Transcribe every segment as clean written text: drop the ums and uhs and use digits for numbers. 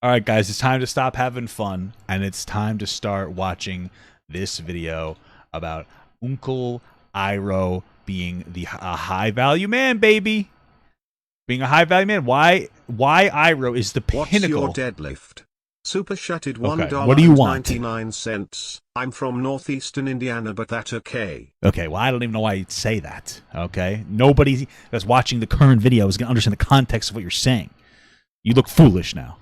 All right, guys, it's time to stop having fun, and it's time to start watching this video about Uncle Iroh being a high value man, baby. Being a high value man. Why Iroh is the What's pinnacle. your deadlift? Super chatted Okay, what do you want? $1.99. I'm from northeastern Indiana, but that's okay. Okay, well, I don't even know why you'd say that. Okay, nobody that's watching the current video is gonna understand the context of what you're saying. You look foolish now.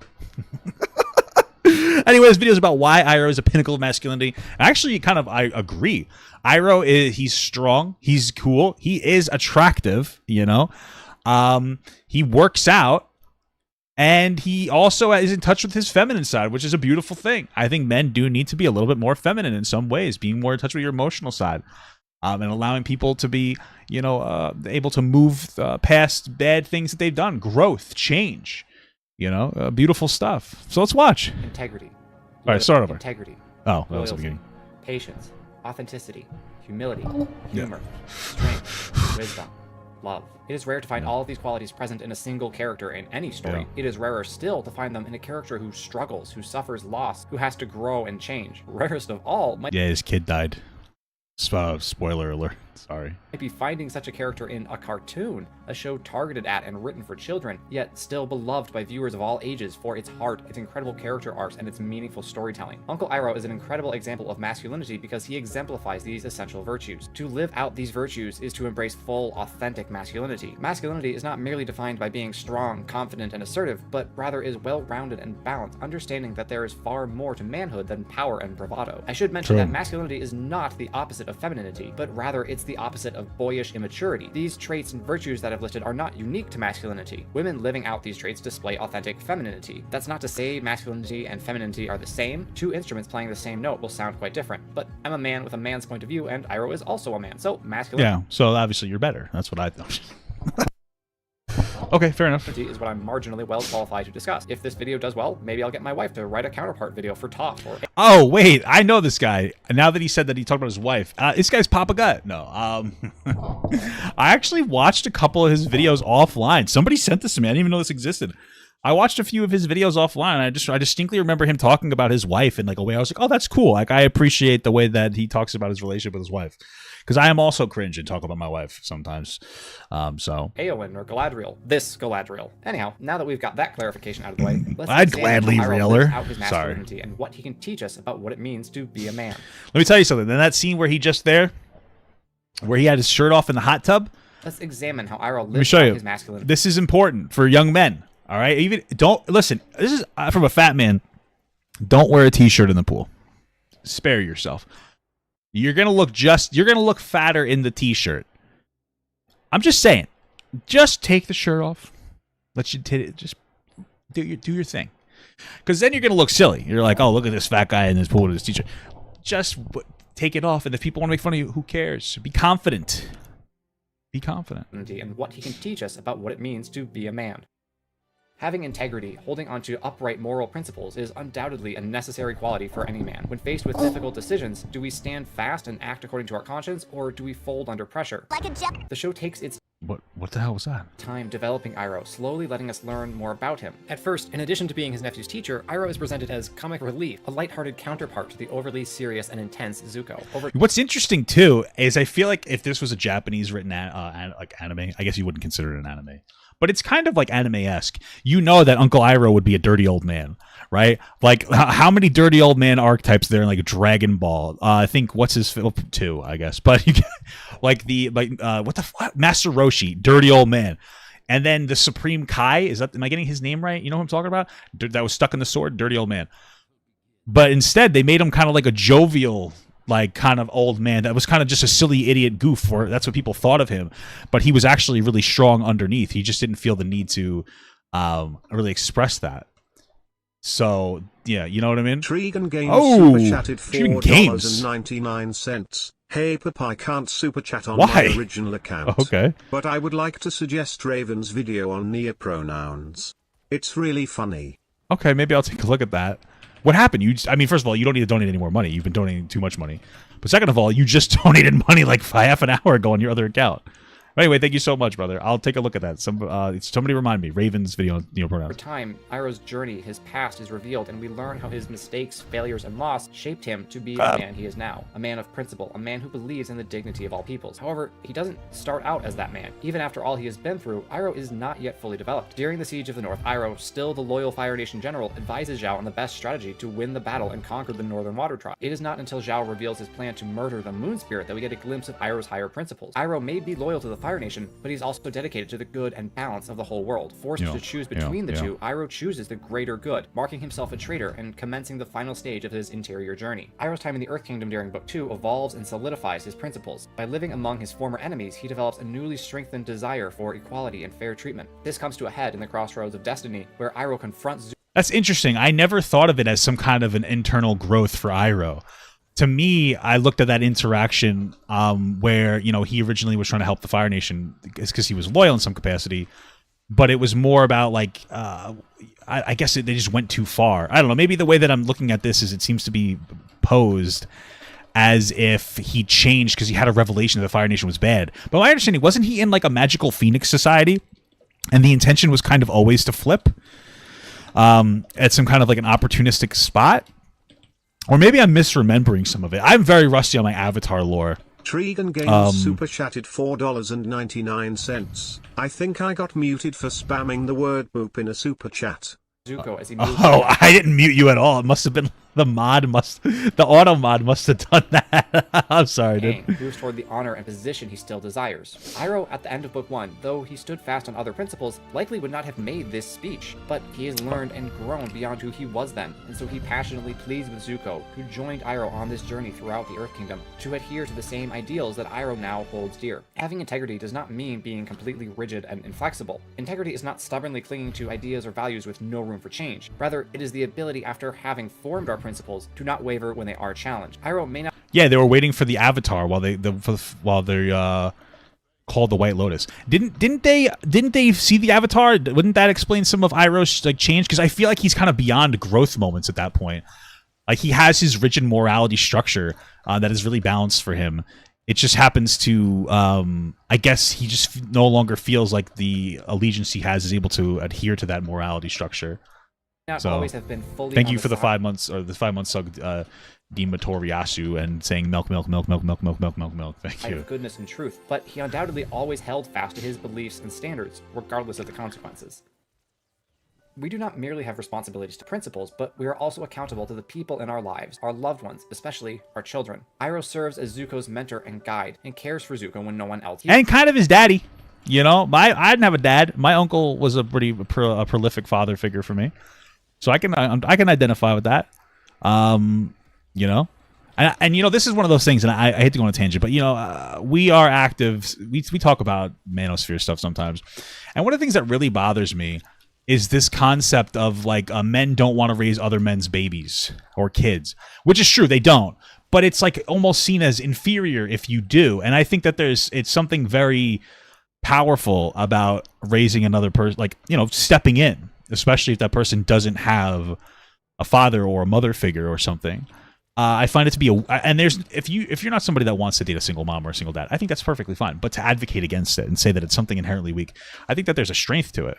Anyway, this video is about why Iroh is a pinnacle of masculinity. Actually, I agree. Iroh he's strong, he's cool, he is attractive, you know. He works out, and he also is in touch with his feminine side, which is a beautiful thing. I think men do need to be a little bit more feminine in some ways, being more in touch with your emotional side, and allowing people to be, you know, able to move past bad things that they've done, growth, change. You know, beautiful stuff. So let's watch. Integrity. All right, start over. Integrity. Oh, that was the beginning. Patience. Authenticity. Humility. Humor. Strength. Wisdom. Love. It is rare to find all of these qualities present in a single character in any story. Yeah. It is rarer still to find them in a character who struggles, who suffers loss, who has to grow and change. Rarest of all might Yeah, his kid died. Spoiler alert. Sorry. be finding such a character in a cartoon, a show targeted at and written for children, yet still beloved by viewers of all ages for its heart, its incredible character arcs, and its meaningful storytelling. Uncle Iroh is an incredible example of masculinity because he exemplifies these essential virtues. To live out these virtues is to embrace full, authentic masculinity. Masculinity is not merely defined by being strong, confident, and assertive, but rather is well-rounded and balanced, understanding that there is far more to manhood than power and bravado. I should mention that masculinity is not the opposite of femininity, but rather it's the opposite of boyish immaturity. These traits and virtues that I've listed are not unique to masculinity. Women living out these traits display authentic femininity. That's not to say masculinity and femininity are the same. Two instruments playing the same note will sound quite different, but I'm a man with a man's point of view, and Iroh is also a man, so masculinity Yeah, so obviously you're better. That's what I thought. Okay, fair enough. is what I'm marginally well qualified to discuss. If this video does well, maybe I'll get my wife to write a counterpart video for Top or Oh, wait, I know this guy. Now that he said that he talked about his wife, this guy's Papa Gut. No, I actually watched a couple of his videos offline. Somebody sent this to me. I didn't even know this existed. I watched a few of his videos offline. And I distinctly remember him talking about his wife in like a way I was like, oh, that's cool. Like I appreciate the way that he talks about his relationship with his wife, because I am also cringe and talk about my wife sometimes. So Eowyn or Galadriel. This Galadriel. Anyhow, now that we've got that clarification out of the way, let's I'd examine gladly how Iroh rail lives her. out his Sorry. masculinity and what he can teach us about what it means to be a man. let me tell you something. In that scene where he just there, where he had his shirt off in the hot tub, Let's examine how Iroh let me lives show out you. his masculinity. This is important for young men. All right, even don't listen. This is from a fat man. Don't wear a t-shirt in the pool. Spare yourself. You're gonna look fatter in the t-shirt. I'm just saying. Just take the shirt off. Let you just do your thing. Because then you're gonna look silly. You're like, oh, look at this fat guy in this pool with his t-shirt. Just take it off, and if people want to make fun of you, who cares? Be confident. Be confident. And what he can teach us about what it means to be a man. Having integrity, holding onto upright moral principles, is undoubtedly a necessary quality for any man. When faced with difficult decisions, do we stand fast and act according to our conscience, or do we fold under pressure? The show takes its What the hell was that? time developing Iroh, slowly letting us learn more about him. At first, in addition to being his nephew's teacher, Iroh is presented as comic relief, a lighthearted counterpart to the overly serious and intense Zuko. What's interesting too is I feel like if this was a Japanese written like anime, I guess you wouldn't consider it an anime, but it's kind of like anime-esque. You know that Uncle Iroh would be a dirty old man, right? Like how many dirty old man archetypes there in like Dragon Ball? I think what's his two, I guess, but you get like what the fuck? Master Roshi, dirty old man. And then the Supreme Kai, am I getting his name right? You know who I'm talking about? That was stuck in the sword, dirty old man. But instead, they made him kind of like a jovial, like kind of old man that was kind of just a silly idiot goof, or that's what people thought of him. But he was actually really strong underneath. He just didn't feel the need to really express that. So yeah, you know what I mean? Tregan Games Oh, super chatted Tregan Games. $4.99. Hey Papa, I can't super chat on Why? my original account. Okay. But I would like to suggest Raven's video on neopronouns. It's really funny. Okay, maybe I'll take a look at that. What happened? I mean, first of all, you don't need to donate any more money. You've been donating too much money. But second of all, you just donated money like half an hour ago on your other account. Anyway, thank you so much, brother. I'll take a look at that. Somebody remind me. Raven's video on Over neopronouns. time, Iroh's journey, his past is revealed, and we learn how his mistakes, failures, and loss shaped him to be the man he is now. A man of principle, a man who believes in the dignity of all peoples. However, he doesn't start out as that man. Even after all he has been through, Iroh is not yet fully developed. During the Siege of the North, Iroh, still the loyal Fire Nation general, advises Zhao on the best strategy to win the battle and conquer the Northern Water Tribe. It is not until Zhao reveals his plan to murder the Moon Spirit that we get a glimpse of Iroh's higher principles. Iroh may be loyal to the Fire Nation, but he's also dedicated to the good and balance of the whole world. Forced to choose between the two, Iroh chooses the greater good, marking himself a traitor and commencing the final stage of his interior journey. Iroh's time in the Earth Kingdom during Book 2 evolves and solidifies his principles. By living among his former enemies, he develops a newly strengthened desire for equality and fair treatment. This comes to a head in the crossroads of destiny, where Iroh confronts That's interesting. I never thought of it as some kind of an internal growth for Iroh. To me, I looked at that interaction where, he originally was trying to help the Fire Nation because he was loyal in some capacity, but it was more about like, I guess they just went too far. I don't know. Maybe the way that I'm looking at this is it seems to be posed as if he changed because he had a revelation that the Fire Nation was bad. But my understanding, wasn't he in like a magical Phoenix society? And the intention was kind of always to flip at some kind of like an opportunistic spot? Or maybe I'm misremembering some of it. I'm very rusty on my Avatar lore. Tregan Games super chatted $4.99. I think I got muted for spamming the word boop in a super chat. Zuko as he moves. Oh, I didn't mute you at all. It must have been the auto mod must have done that. I'm sorry, dude. Moves toward the honor and position he still desires. Iroh, at the end of Book 1, though he stood fast on other principles, likely would not have made this speech. But he has learned and grown beyond who he was then, and so he passionately pleads with Zuko, who joined Iroh on this journey throughout the Earth Kingdom, to adhere to the same ideals that Iroh now holds dear. Having integrity does not mean being completely rigid and inflexible. Integrity is not stubbornly clinging to ideas or values with no room for change. Rather, it is the ability, after having formed our principles, to not waver when they are challenged. Iroh may not. Yeah, they were waiting for the Avatar while they called the White Lotus. Didn't they see the Avatar? Wouldn't that explain some of Iroh's like change? Because I feel like he's kind of beyond growth moments at that point. Like he has his rigid morality structure that is really balanced for him. It just happens to, I guess he just no longer feels like the allegiance he has is able to adhere to that morality structure. Not always have been fully. Thank you for the 5 months or the 5 month sub, Dima Toriyasu, and saying milk. Thank you. Of goodness and truth, but he undoubtedly always held fast to his beliefs and standards, regardless of the consequences. We do not merely have responsibilities to principles, but we are also accountable to the people in our lives, our loved ones, especially our children. Iroh serves as Zuko's mentor and guide, and cares for Zuko when no one else. And kind of his daddy. I didn't have a dad. My uncle was a pretty prolific father figure for me. So I can identify with that, and this is one of those things, and I hate to go on a tangent, but we are active. We talk about manosphere stuff sometimes, and one of the things that really bothers me is this concept of like men don't want to raise other men's babies or kids, which is true, they don't, but it's like almost seen as inferior if you do, and I think that it's something very powerful about raising another person, like stepping in. Especially if that person doesn't have a father or a mother figure or something. I find it to be if you're not somebody that wants to date a single mom or a single dad, I think that's perfectly fine. But to advocate against it and say that it's something inherently weak, I think that there's a strength to it.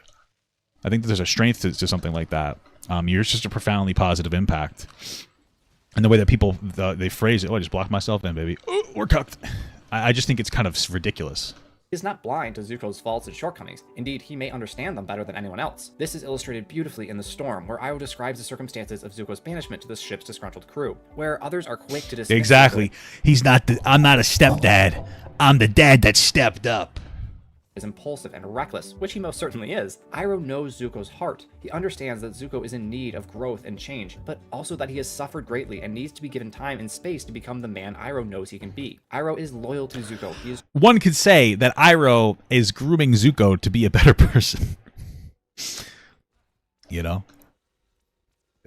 I think that there's a strength to something like that. You're just a profoundly positive impact. And the way that people they phrase it, I just blocked myself then, baby. Oh, we're cooked. I just think it's kind of ridiculous. He is not blind to Zuko's faults and shortcomings. Indeed, he may understand them better than anyone else. This is illustrated beautifully in The Storm, where Iroh describes the circumstances of Zuko's banishment to the ship's disgruntled crew, where others are quick to dismiss. Exactly. I'm not a stepdad. I'm the dad that stepped up. Is impulsive and reckless, which he most certainly is. Iroh knows Zuko's heart. He understands that Zuko is in need of growth and change, but also that he has suffered greatly and needs to be given time and space to become the man Iroh knows he can be. Iroh is loyal to Zuko. One could say that Iroh is grooming Zuko to be a better person.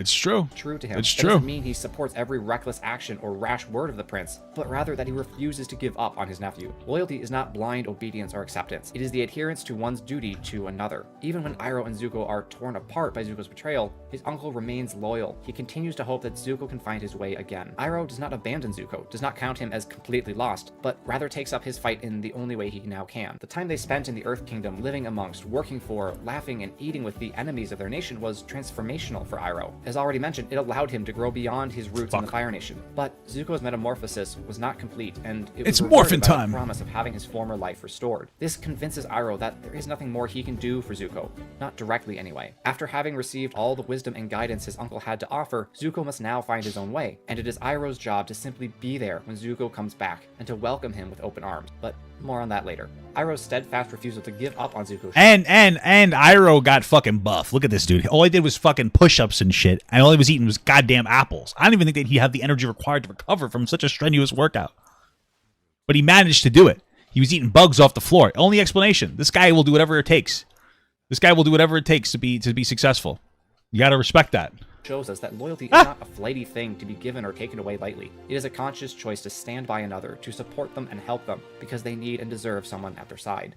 It's true. True to him. It's That true. doesn't mean he supports every reckless action or rash word of the prince, but rather that he refuses to give up on his nephew. Loyalty is not blind obedience or acceptance. It is the adherence to one's duty to another. Even when Iroh and Zuko are torn apart by Zuko's betrayal, his uncle remains loyal. He continues to hope that Zuko can find his way again. Iroh does not abandon Zuko, does not count him as completely lost, but rather takes up his fight in the only way he now can. The time they spent in the Earth Kingdom, living amongst, working for, laughing, and eating with the enemies of their nation was transformational for Iroh. As already mentioned, it allowed him to grow beyond his roots in the Fire Nation. But Zuko's metamorphosis was not complete, and it was morphin' rewarded by time. the promise of having his former life restored. This convinces Iroh that there is nothing more he can do for Zuko, not directly anyway. After having received all the wisdom and guidance his uncle had to offer, Zuko must now find his own way, and it is Iroh's job to simply be there when Zuko comes back, and to welcome him with open arms. But more on that later. Iroh's steadfast refusal to give up on Zuko. And Iroh got fucking buff. Look at this dude. All he did was fucking push-ups and shit, and all he was eating was goddamn apples. I don't even think that he had the energy required to recover from such a strenuous workout. But he managed to do it. He was eating bugs off the floor. Only explanation: this guy will do whatever it takes. This guy will do whatever it takes to be successful. You got to respect that. Shows us that loyalty is not a flighty thing to be given or taken away lightly. It is a conscious choice to stand by another, to support them and help them, because they need and deserve someone at their side.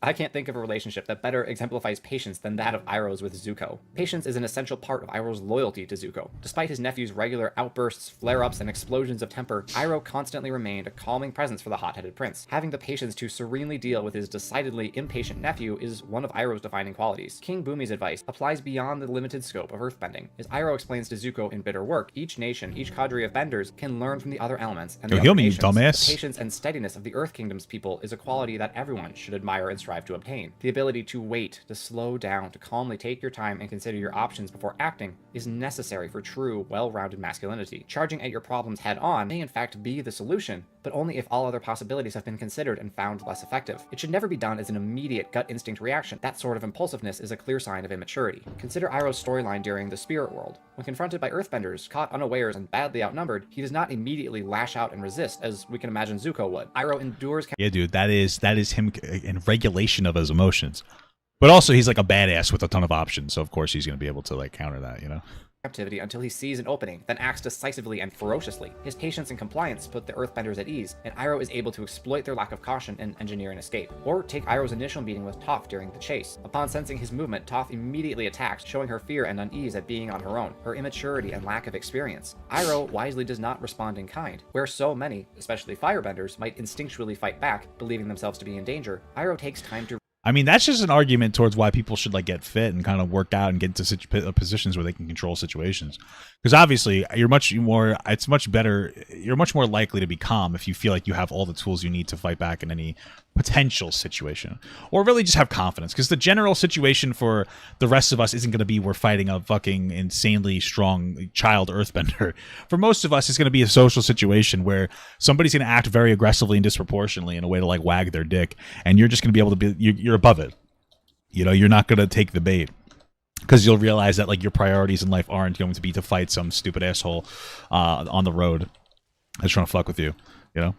I can't think of a relationship that better exemplifies patience than that of Iroh's with Zuko. Patience is an essential part of Iroh's loyalty to Zuko. Despite his nephew's regular outbursts, flare-ups, and explosions of temper, Iroh constantly remained a calming presence for the hot-headed prince. Having the patience to serenely deal with his decidedly impatient nephew is one of Iroh's defining qualities. King Bumi's advice applies beyond the limited scope of earthbending. As Iroh explains to Zuko in Bitter Work, each nation, each cadre of benders, can learn from the other elements and the other nations. Dumbass. The patience and steadiness of the Earth Kingdom's people is a quality that everyone should admire and strive to obtain. The ability to wait, to slow down, to calmly take your time and consider your options before acting is necessary for true, well-rounded masculinity. Charging at your problems head-on may in fact be the solution, but only if all other possibilities have been considered and found less effective. It should never be done as an immediate gut instinct reaction. That sort of impulsiveness is a clear sign of immaturity. Consider Iroh's storyline during the Spirit World. When confronted by earthbenders, caught unawares and badly outnumbered, he does not immediately lash out and resist, as we can imagine Zuko would. Iroh endures... Yeah, dude, that is him in regulation of his emotions. But also, he's like a badass with a ton of options, so of course he's going to be able to like counter that, you know? Captivity until he sees an opening, then acts decisively and ferociously. His patience and compliance put the earthbenders at ease, and Iroh is able to exploit their lack of caution and engineer an escape. Or take Iroh's initial meeting with Toph during the chase. Upon sensing his movement, Toph immediately attacks, showing her fear and unease at being on her own, her immaturity and lack of experience. Iroh wisely does not respond in kind. Where so many, especially firebenders, might instinctually fight back, believing themselves to be in danger, Iroh takes time to... I mean, that's just an argument towards why people should like get fit and kind of work out and get into positions where they can control situations. Because obviously, you're much more likely to be calm if you feel like you have all the tools you need to fight back in any potential situation, or really just have confidence. Because the general situation for the rest of us isn't going to be we're fighting a fucking insanely strong child earthbender. For most of us, it's going to be a social situation where somebody's going to act very aggressively and disproportionately in a way to like wag their dick, and you're just going to be able to be you're above it. You know, you're not going to take the bait. Because you'll realize that like your priorities in life aren't going to be to fight some stupid asshole on the road that's trying to fuck with you, you know?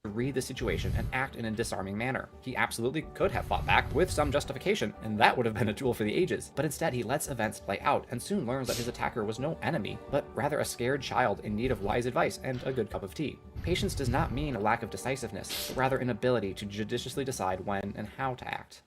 Read the situation and act in a disarming manner. He absolutely could have fought back with some justification, and that would have been a tool for the ages. But instead, he lets events play out and soon learns that his attacker was no enemy, but rather a scared child in need of wise advice and a good cup of tea. Patience does not mean a lack of decisiveness, but rather an ability to judiciously decide when and how to act.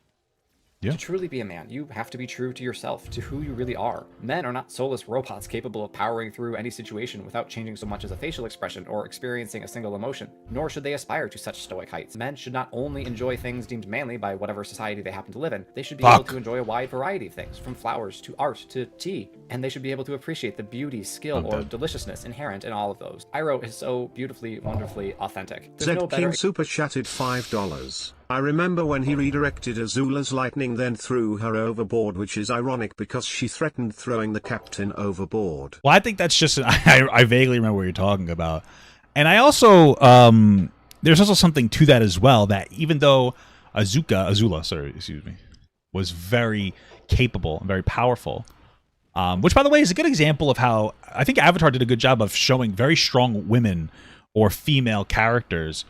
Yeah. To truly be a man, you have to be true to yourself, to who you really are. Men are not soulless robots capable of powering through any situation without changing so much as a facial expression or experiencing a single emotion, nor should they aspire to such stoic heights. Men should not only enjoy things deemed manly by whatever society they happen to live in, they should be able to enjoy a wide variety of things, from flowers to art to tea, and they should be able to appreciate the beauty, skill, or deliciousness inherent in all of those. Iroh is so beautifully, wonderfully authentic. There's no better... King super chatted $5. I remember when he redirected Azula's lightning then threw her overboard, which is ironic because she threatened throwing the captain overboard. Well, I think that's just... I vaguely remember what you're talking about. And I also... there's also something to that as well, that even though Azula, was very capable and very powerful, which, by the way, is a good example of how... I think Avatar did a good job of showing very strong women or female characters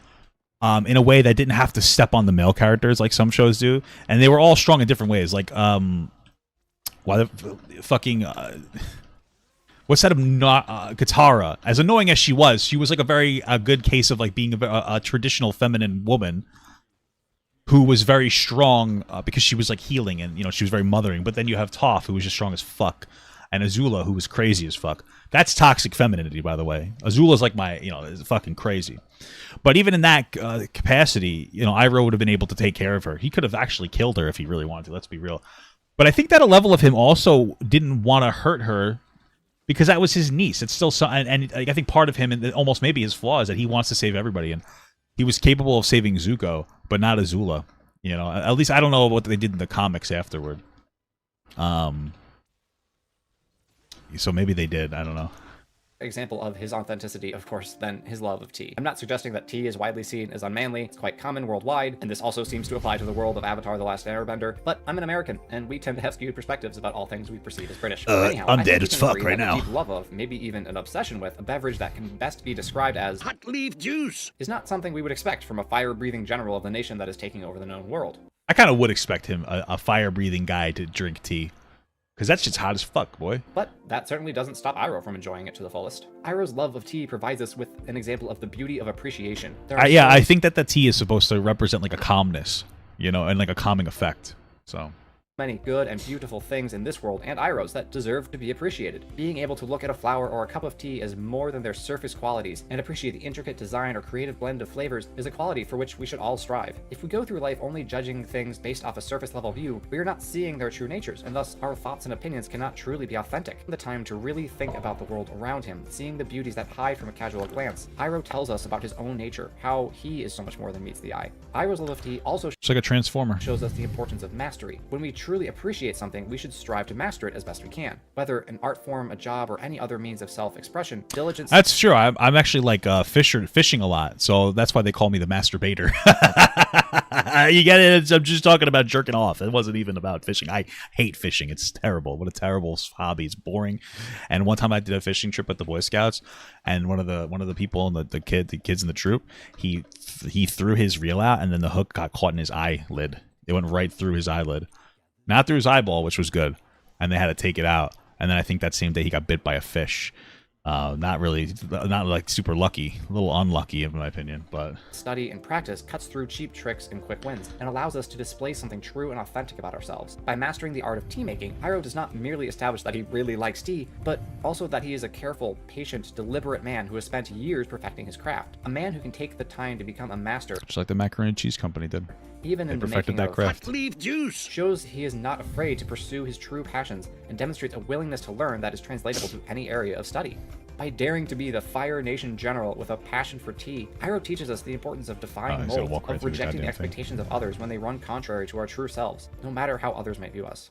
in a way that didn't have to step on the male characters like some shows do, and they were all strong in different ways. Like, What set up not Katara, as annoying as she was like a good case of like being a traditional feminine woman who was very strong because she was like healing and she was very mothering. But then you have Toph, who was just strong as fuck, and Azula, who was crazy as fuck. That's toxic femininity, by the way. Azula's like my is fucking crazy. But even in that capacity, Iroh would have been able to take care of her. He could have actually killed her if he really wanted to. Let's be real. But I think that a level of him also didn't want to hurt her, because that was his niece. It's still so, and I think part of him, and almost maybe his flaw, is that he wants to save everybody, and he was capable of saving Zuko, but not Azula. At least I don't know what they did in the comics afterward. So maybe they did. I don't know. Example of his authenticity, of course, than his love of tea. I'm not suggesting that tea is widely seen as unmanly. It's quite common worldwide, and this also seems to apply to the world of Avatar: The Last Airbender. But I'm an American, and we tend to have skewed perspectives about all things we perceive as British. Anyhow, I'm I dead think as we can fuck agree right that now. a deep love of, maybe even an obsession with, a beverage that can best be described as hot leaf juice is not something we would expect from a fire-breathing general of the nation that is taking over the known world. I kind of would expect him, a fire-breathing guy, to drink tea. Because that's just hot as fuck, boy. But that certainly doesn't stop Iroh from enjoying it to the fullest. Iroh's love of tea provides us with an example of the beauty of appreciation. I think that the tea is supposed to represent like a calmness, and like a calming effect. So many good and beautiful things in this world and Iroh's that deserve to be appreciated. Being able to look at a flower or a cup of tea as more than their surface qualities and appreciate the intricate design or creative blend of flavors is a quality for which we should all strive. If we go through life only judging things based off a surface level view, we are not seeing their true natures, and thus our thoughts and opinions cannot truly be authentic. The time to really think about the world around him, seeing the beauties that hide from a casual glance. Iroh tells us about his own nature, how he is so much more than meets the eye. Iroh's love of tea also it's like a transformer. shows us the importance of mastery. When we truly appreciate something, we should strive to master it as best we can. Whether an art form, a job, or any other means of self-expression, diligence... That's true. I'm actually like fishing a lot, so that's why they call me the masturbator. You get it? I'm just talking about jerking off. It wasn't even about fishing. I hate fishing. It's terrible. What a terrible hobby. It's boring. And one time I did a fishing trip with the Boy Scouts, and one of the people and the kids in the troop, he threw his reel out, and then the hook got caught in his eyelid. It went right through his eyelid. Not through his eyeball, which was good. And they had to take it out. And then I think that same day he got bit by a fish. Not like super lucky. A little unlucky, in my opinion. But study and practice cuts through cheap tricks and quick wins, and allows us to display something true and authentic about ourselves. By mastering the art of tea making, Iroh does not merely establish that he really likes tea, but also that he is a careful, patient, deliberate man who has spent years perfecting his craft. A man who can take the time to become a master. Just like the macaroni and cheese company did. Even in the perfected making that of craft. hot leaf juice shows he is not afraid to pursue his true passions and demonstrates a willingness to learn that is translatable to any area of study. By daring to be the Fire Nation general with a passion for tea, Iroh teaches us the importance of defying molds, of rejecting the expectations of others when they run contrary to our true selves, no matter how others may view us.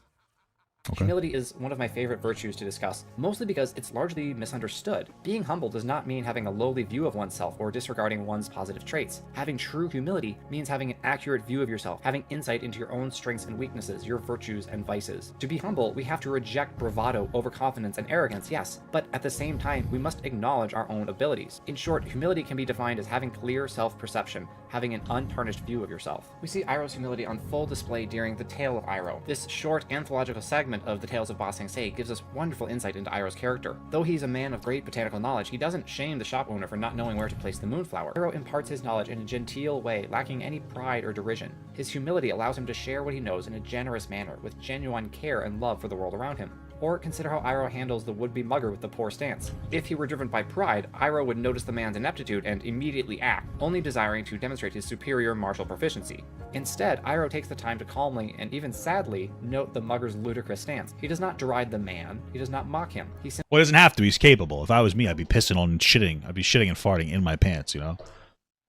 Okay. Humility is one of my favorite virtues to discuss, mostly because it's largely misunderstood. Being humble does not mean having a lowly view of oneself or disregarding one's positive traits. Having true humility means having an accurate view of yourself, having insight into your own strengths and weaknesses, your virtues and vices. To be humble, we have to reject bravado, overconfidence, and arrogance, yes, but at the same time, we must acknowledge our own abilities. In short, humility can be defined as having clear self-perception, having an untarnished view of yourself. We see Iroh's humility on full display during The Tale of Iroh. This short anthological segment of The Tales of Ba Sing Se gives us wonderful insight into Iroh's character. Though he's a man of great botanical knowledge, he doesn't shame the shop owner for not knowing where to place the moonflower. Iroh imparts his knowledge in a genteel way, lacking any pride or derision. His humility allows him to share what he knows in a generous manner, with genuine care and love for the world around him. Or consider how Iroh handles the would-be mugger with the poor stance. If he were driven by pride, Iroh would notice the man's ineptitude and immediately act, only desiring to demonstrate his superior martial proficiency. Instead, Iroh takes the time to calmly, and even sadly, note the mugger's ludicrous stance. He does not deride the man, he does not mock him. He well, he doesn't have to, he's capable. If I was me, I'd be pissing on and shitting. I'd be shitting and farting in my pants, Because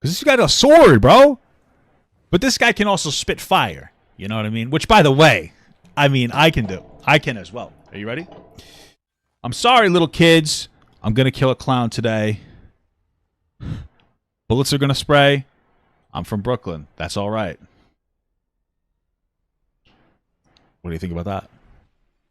this guy got a sword, bro! But this guy can also spit fire, you know what I mean? Which, by the way, I can do. I can as well. Are you ready? I'm sorry, little kids. I'm going to kill a clown today. Bullets are going to spray. I'm from Brooklyn. That's all right. What do you think about that?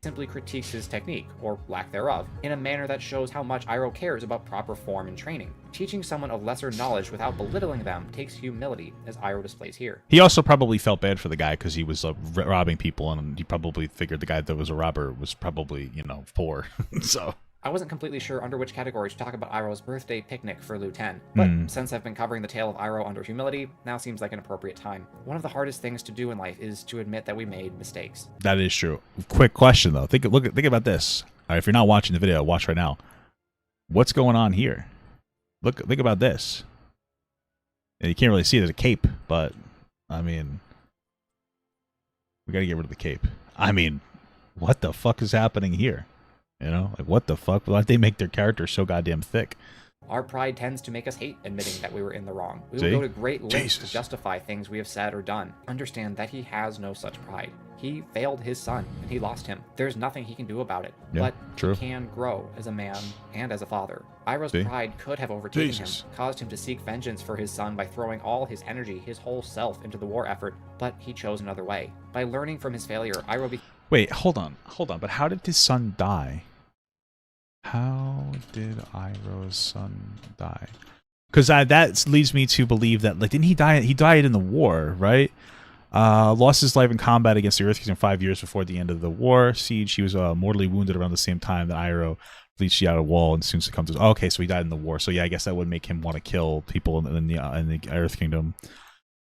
Simply critiques his technique, or lack thereof, in a manner that shows how much Iroh cares about proper form and training. Teaching someone of lesser knowledge without belittling them takes humility, as Iroh displays here. He also probably felt bad for the guy because he was robbing people, and he probably figured the guy that was a robber was probably, poor. So I wasn't completely sure under which category to talk about Iroh's birthday picnic for Liu 10, but since I've been covering the tale of Iroh under humility, now seems like an appropriate time. One of the hardest things to do in life is to admit that we made mistakes. That is true. Quick question though. Think about this. All right, if you're not watching the video, watch right now. What's going on here? Think about this. And you can't really see there's a cape, but I mean, we got to get rid of the cape. I mean, what the fuck is happening here? You know, like what the fuck? Why don't they make their characters so goddamn thick? Our pride tends to make us hate admitting that we were in the wrong. We See? will go to great lengths Jesus. to justify things we have said or done. Understand that he has no such pride. He failed his son, and he lost him. There's nothing he can do about it. Yeah, but true. he can grow as a man and as a father. Iroh's See? pride could have overtaken Jesus. him, caused him to seek vengeance for his son by throwing all his energy, his whole self, into the war effort, but he chose another way. By learning from his failure, Iroh became... Wait, hold on. But how did his son die? How did Iroh's son die? Because that leads me to believe that, like, didn't he die? He died in the war, right? Lost his life in combat against the Earth Kingdom 5 years before the end of the war siege. He was mortally wounded around the same time that Iroh reached the outer wall and soon succumbed to. Oh, okay, so he died in the war. So yeah, I guess that would make him want to kill people in the Earth Kingdom.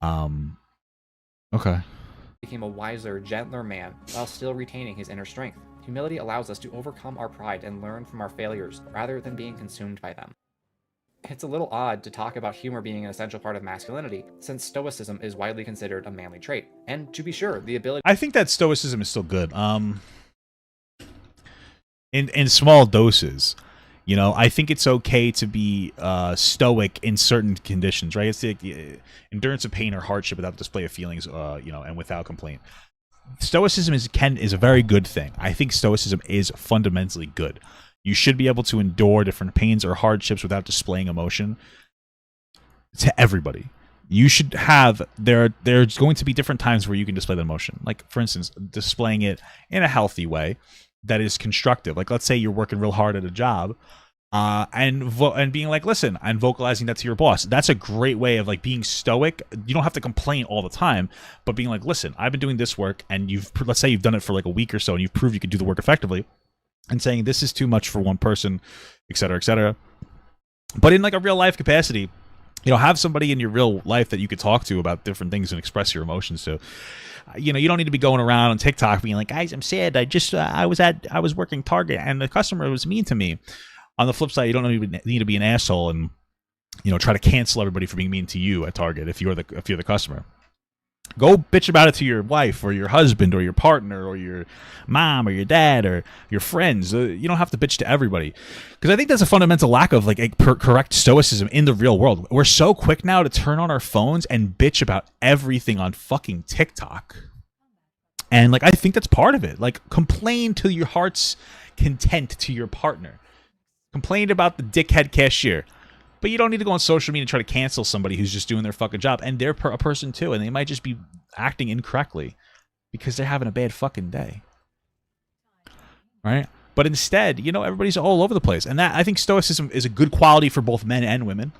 Okay. became a wiser, gentler man while still retaining his inner strength. Humility allows us to overcome our pride and learn from our failures rather than being consumed by them. It's a little odd to talk about humor being an essential part of masculinity, since stoicism is widely considered a manly trait. And to be sure, the ability... I think that stoicism is still good. In small doses. You know, I think it's okay to be stoic in certain conditions, right? It's the endurance of pain or hardship without display of feelings, you know, and without complaint. Stoicism is a very good thing. I think stoicism is fundamentally good. You should be able to endure different pains or hardships without displaying emotion to everybody. You should have there's going to be different times where you can display that emotion. Like, for instance, displaying it in a healthy way that is constructive. Like, let's say you're working real hard at a job, and being like, listen, and vocalizing that to your boss. That's a great way of like being stoic. You don't have to complain all the time, but being like, listen, I've been doing this work, and let's say you've done it for like a week or so, and you've proved you can do the work effectively, and saying this is too much for one person, etc., etc. But in like a real life capacity, you know, have somebody in your real life that you could talk to about different things and express your emotions to. You know, you don't need to be going around on TikTok being like, guys, I'm sad. I was working Target and the customer was mean to me. On the flip side, you don't need to be an asshole and, you know, try to cancel everybody for being mean to you at Target if you're the customer. Go bitch about it to your wife or your husband or your partner or your mom or your dad or your friends. You don't have to bitch to everybody, because I think that's a fundamental lack of like correct stoicism in the real world. We're so quick now to turn on our phones and bitch about everything on fucking TikTok. And like, I think that's part of it. Like, complain to your heart's content to your partner. Complain about the dickhead cashier. But you don't need to go on social media and try to cancel somebody who's just doing their fucking job. And they're a person too, and they might just be acting incorrectly because they're having a bad fucking day. Right? But instead, you know, everybody's all over the place. And that, I think stoicism is a good quality for both men and women,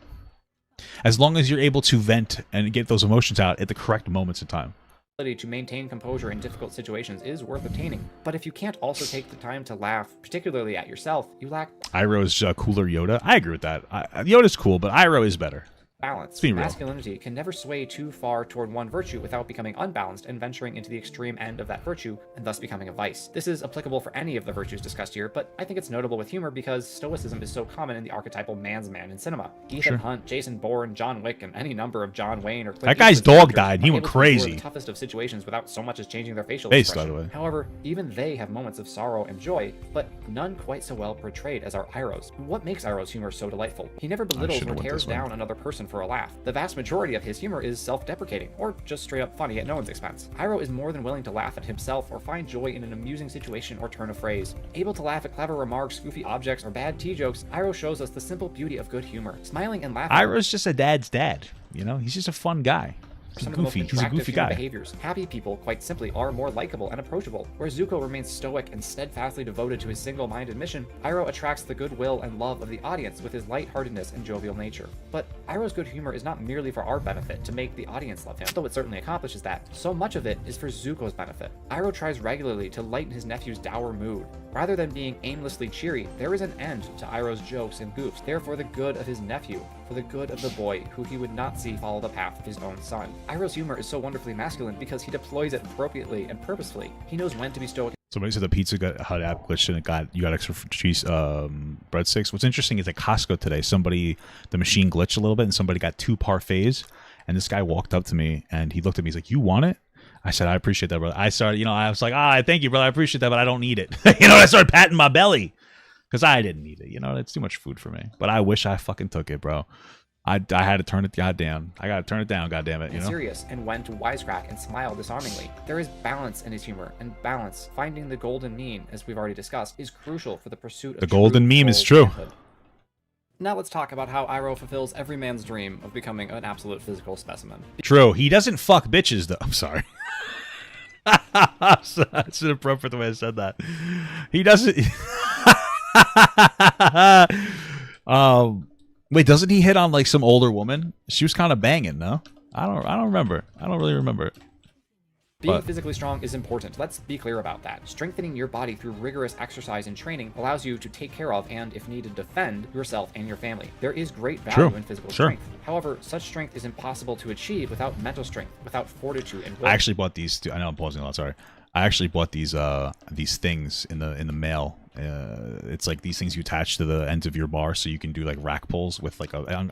as long as you're able to vent and get those emotions out at the correct moments in time. To maintain composure in difficult situations is worth obtaining. But if you can't also take the time to laugh, particularly at yourself, you lack Iroh's cooler Yoda. I agree with that. Yoda's cool, but Iroh is better. balance. Be real. Masculinity can never sway too far toward one virtue without becoming unbalanced and venturing into the extreme end of that virtue and thus becoming a vice. This is applicable for any of the virtues discussed here, but I think it's notable with humor because stoicism is so common in the archetypal man's man in cinema. Ethan Hunt, Jason Bourne, John Wick, and any number of John Wayne or Clint That guy's Eastwood dog characters died. He are went able to endure crazy. the toughest of situations without so much as changing their facial Face, by expression. the way. However, even they have moments of sorrow and joy, but none quite so well portrayed as our Iroh's. What makes Iroh's humor so delightful? He never belittles should've or went tears this way. down another person for a laugh. The vast majority of his humor is self-deprecating, or just straight up funny at no one's expense. Iroh is more than willing to laugh at himself or find joy in an amusing situation or turn of phrase. Able to laugh at clever remarks, goofy objects, or bad tea jokes, Iroh shows us the simple beauty of good humor. Smiling and laughing. Iroh's just a dad's dad. You know, he's just a fun guy. are some of the most He's a attractive goofy human guy. behaviors. Happy people, quite simply, are more likable and approachable. Where Zuko remains stoic and steadfastly devoted to his single-minded mission, Iroh attracts the goodwill and love of the audience with his lightheartedness and jovial nature. But Iroh's good humor is not merely for our benefit to make the audience love him, though it certainly accomplishes that. So much of it is for Zuko's benefit. Iroh tries regularly to lighten his nephew's dour mood. Rather than being aimlessly cheery, there is an end to Iroh's jokes and goofs. They are for the good of his nephew, for the good of the boy who he would not see follow the path of his own son. Iroh's humor is so wonderfully masculine because he deploys it appropriately and purposefully. He knows when to be stoic. Somebody said the pizza Hut app glitched and you got extra cheese breadsticks. What's interesting is at Costco today, the machine glitched a little bit and somebody got 2 parfaits. And this guy walked up to me and he looked at me. He's like, "You want it?" I said, "I appreciate that, brother." I started, I was like, thank you, brother. I appreciate that, but I don't need it. I started patting my belly because I didn't need it. It's too much food for me. But I wish I fucking took it, bro. I had to turn it, goddamn. I gotta turn it down, goddamn it. Serious and when to wisecrack and smile disarmingly. There is balance in his humor, and balance, finding the golden mean, as we've already discussed, is crucial for the pursuit of the golden meme is true. Manhood. Now let's talk about how Iroh fulfills every man's dream of becoming an absolute physical specimen. True. He doesn't fuck bitches, though. I'm sorry. That's inappropriate the way I said that. He doesn't. Wait, doesn't he hit on like some older woman? She was kind of banging, no? I don't remember. I don't really remember it. Being physically strong is important. Let's be clear about that. Strengthening your body through rigorous exercise and training allows you to take care of and, if needed, defend yourself and your family. There is great value in physical strength. However, such strength is impossible to achieve without mental strength, without fortitude and will. I actually bought these. I know I'm pausing a lot. Sorry. I actually bought these things in the mail. It's like these things you attach to the ends of your bar, so you can do like rack pulls with like I'm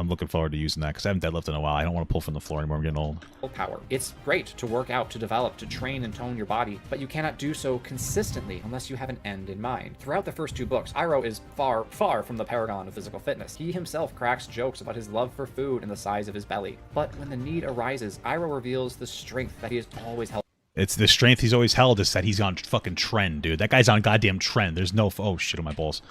looking forward to using that because I haven't deadlifted in a while. I don't want to pull from the floor anymore. I'm getting old. Power. It's great to work out, to develop, to train and tone your body, but you cannot do so consistently unless you have an end in mind. Throughout the first 2 books, Iroh is far, far from the paragon of physical fitness. He himself cracks jokes about his love for food and the size of his belly. But when the need arises, Iroh reveals the strength that he has always held. It's the strength he's always held is that he's on fucking trend, dude. That guy's on goddamn trend. There's no... Oh, shit on my balls.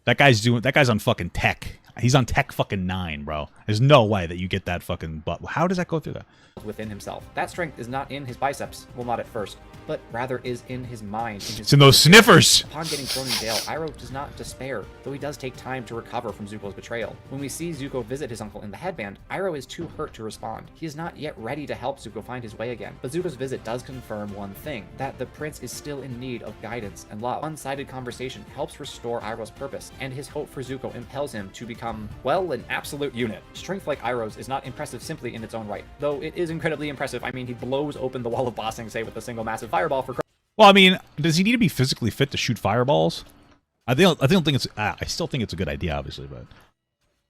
That guy's on fucking tech. He's on tech fucking 9, bro. There's no way that you get that fucking butt. How does that go through that? Within himself. That strength is not in his biceps, well, not at first, but rather is in his mind. It's in those sniffers. Upon getting thrown in jail, Iroh does not despair, though he does take time to recover from Zuko's betrayal. When we see Zuko visit his uncle in the headband, Iroh is too hurt to respond. He is not yet ready to help Zuko find his way again. But Zuko's visit does confirm one thing, that the prince is still in need of guidance and love. One-sided conversation helps restore Iroh's purpose, and his hope for Zuko impels him to become, well, an absolute unit. Strength like Iroh's is not impressive simply in its own right, though it is incredibly impressive. I mean, he blows open the wall of Ba Sing Se with a single massive fireball for... Well, I mean, does he need to be physically fit to shoot fireballs? I don't think it's... I still think it's a good idea, obviously, but...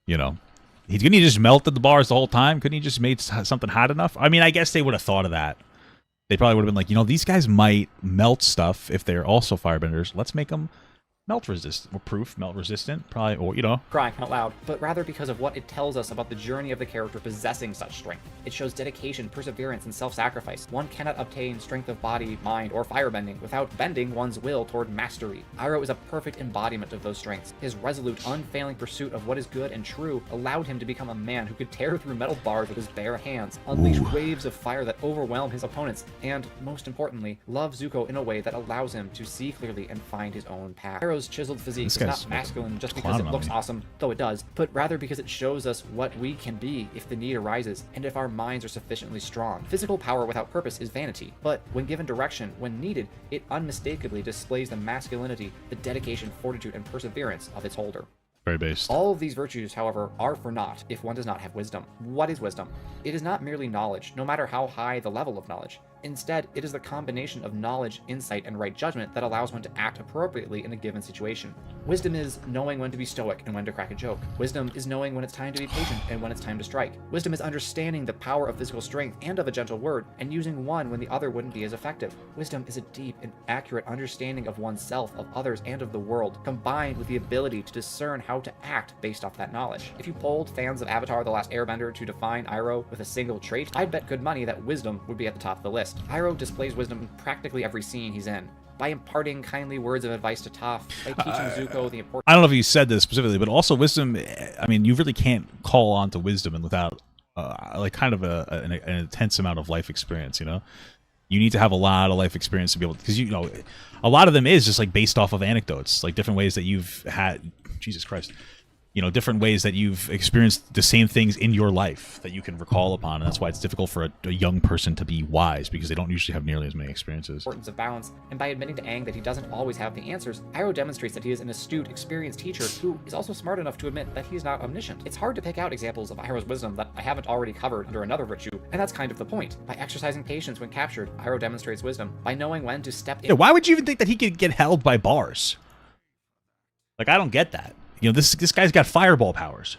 He's gonna just melted the bars the whole time? Couldn't he just made something hot enough? I mean, I guess they would have thought of that. They probably would have been like, these guys might melt stuff if they're also firebenders. Let's make them... melt resistant, probably, or, crying out loud, but rather because of what it tells us about the journey of the character possessing such strength. It shows dedication, perseverance, and self-sacrifice. One cannot obtain strength of body, mind, or firebending without bending one's will toward mastery. Iroh is a perfect embodiment of those strengths. His resolute, unfailing pursuit of what is good and true allowed him to become a man who could tear through metal bars with his bare hands, unleash waves of fire that overwhelm his opponents, and, most importantly, love Zuko in a way that allows him to see clearly and find his own path. Iroh's chiseled physique is not masculine just because it looks awesome, though it does, but rather because it shows us what we can be if the need arises and if our minds are sufficiently strong. Physical power without purpose is vanity, but when given direction, when needed, it unmistakably displays the masculinity, the dedication, fortitude, and perseverance of its holder. Very based. All of these virtues, however, are for naught if one does not have wisdom. What is wisdom? It is not merely knowledge, no matter how high the level of knowledge. Instead, it is the combination of knowledge, insight, and right judgment that allows one to act appropriately in a given situation. Wisdom is knowing when to be stoic and when to crack a joke. Wisdom is knowing when it's time to be patient and when it's time to strike. Wisdom is understanding the power of physical strength and of a gentle word, and using one when the other wouldn't be as effective. Wisdom is a deep and accurate understanding of oneself, of others, and of the world, combined with the ability to discern how to act based off that knowledge. If you polled fans of Avatar: The Last Airbender to define Iroh with a single trait, I'd bet good money that wisdom would be at the top of the list. Iroh displays wisdom in practically every scene he's in. By imparting kindly words of advice to Toph, by teaching Zuko the importance... I don't know if you said this specifically, but also wisdom, I mean, you really can't call on to wisdom and without like kind of an intense amount of life experience. You know, you need to have a lot of life experience to be able, because you know, a lot of them is just like based off of anecdotes, like different ways that you've had. Jesus Christ. You know, different ways that you've experienced the same things in your life that you can recall upon, and that's why it's difficult for a young person to be wise, because they don't usually have nearly as many experiences. Importance of balance, and by admitting to Aang that he doesn't always have the answers, Iroh demonstrates that he is an astute, experienced teacher who is also smart enough to admit that he's not omniscient. It's hard to pick out examples of Iroh's wisdom that I haven't already covered under another virtue, and that's kind of the point. By exercising patience when captured, Iroh demonstrates wisdom. By knowing when to step in. Yeah, why would you even think that he could get held by bars? Like, I don't get that. You know, this guy's got fireball powers.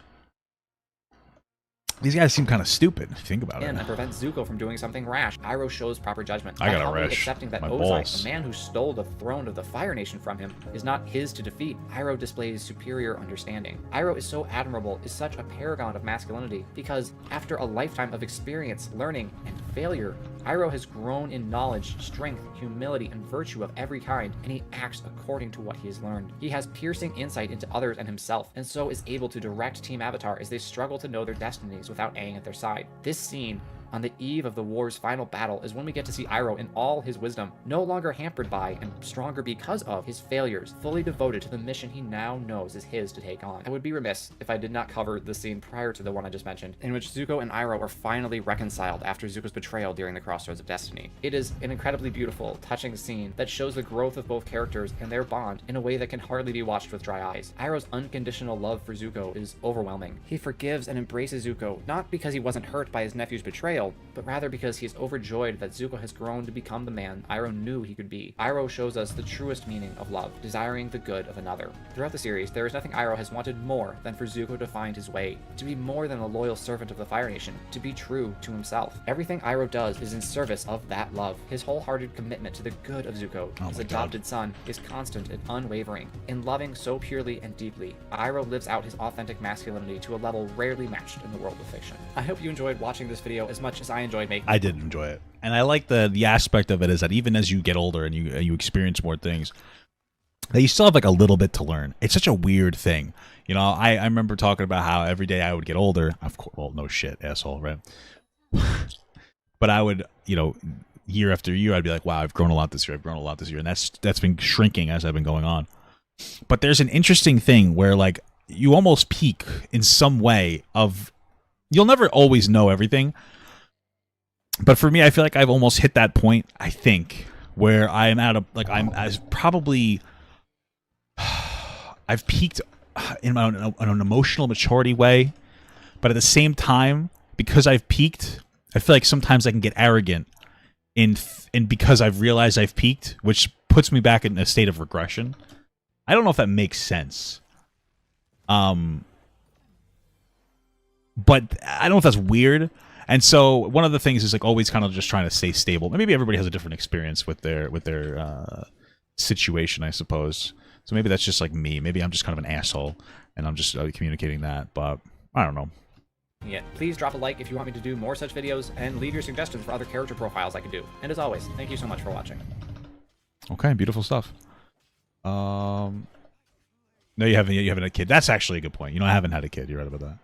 These guys seem kind of stupid if you think about it. And prevent Zuko from doing something rash. Iroh shows proper judgment. I got a humbly rash. Accepting that My Ozai, balls. the man who stole the throne of the Fire Nation from him, is not his to defeat. Iroh displays superior understanding. Iroh is so admirable, is such a paragon of masculinity, because after a lifetime of experience, learning, and failure, Iroh has grown in knowledge, strength, humility, and virtue of every kind, and he acts according to what he has learned. He has piercing insight into others and himself, and so is able to direct Team Avatar as they struggle to know their destinies without Aang at their side. This scene, on the eve of the war's final battle, is when we get to see Iroh in all his wisdom, no longer hampered by and stronger because of his failures, fully devoted to the mission he now knows is his to take on. I would be remiss if I did not cover the scene prior to the one I just mentioned, in which Zuko and Iroh are finally reconciled after Zuko's betrayal during the Crossroads of Destiny. It is an incredibly beautiful, touching scene that shows the growth of both characters and their bond in a way that can hardly be watched with dry eyes. Iroh's unconditional love for Zuko is overwhelming. He forgives and embraces Zuko, not because he wasn't hurt by his nephew's betrayal, but rather because he is overjoyed that Zuko has grown to become the man Iroh knew he could be. Iroh shows us the truest meaning of love, desiring the good of another. Throughout the series, there is nothing Iroh has wanted more than for Zuko to find his way, to be more than a loyal servant of the Fire Nation, to be true to himself. Everything Iroh does is in service of that love. His wholehearted commitment to the good of Zuko, his adopted son, is constant and unwavering. In loving so purely and deeply, Iroh lives out his authentic masculinity to a level rarely matched in the world of fiction. I hope you enjoyed watching this video as much as I enjoyed making it. I did enjoy it, and I like the aspect of it is that even as you get older and you experience more things, that you still have like a little bit to learn. It's such a weird thing, you know. I remember talking about how every day I would get older. Of course, well, no shit, asshole, right? But I would, you know, year after year, I'd be like, wow, I've grown a lot this year. I've grown a lot this year, and that's been shrinking as I've been going on. But there's an interesting thing where like you almost peak in some way of, you'll never always know everything. But for me, I feel like I've almost hit that point, I think, where I am at a, like, I'm as probably, I've peaked in an emotional maturity way. But at the same time, because I've peaked, I feel like sometimes I can get arrogant in because I've realized I've peaked, which puts me back in a state of regression. I don't know if that makes sense. But I don't know if that's weird. And so one of the things is like always kind of just trying to stay stable. Maybe everybody has a different experience with their situation, I suppose. So maybe that's just like me. Maybe I'm just kind of an asshole, and I'm just communicating that. But I don't know. Yeah. Please drop a like if you want me to do more such videos, and leave your suggestions for other character profiles I could do. And as always, thank you so much for watching. Okay, beautiful stuff. No, you haven't had a kid. That's actually a good point. You know, I haven't had a kid. You're right about that.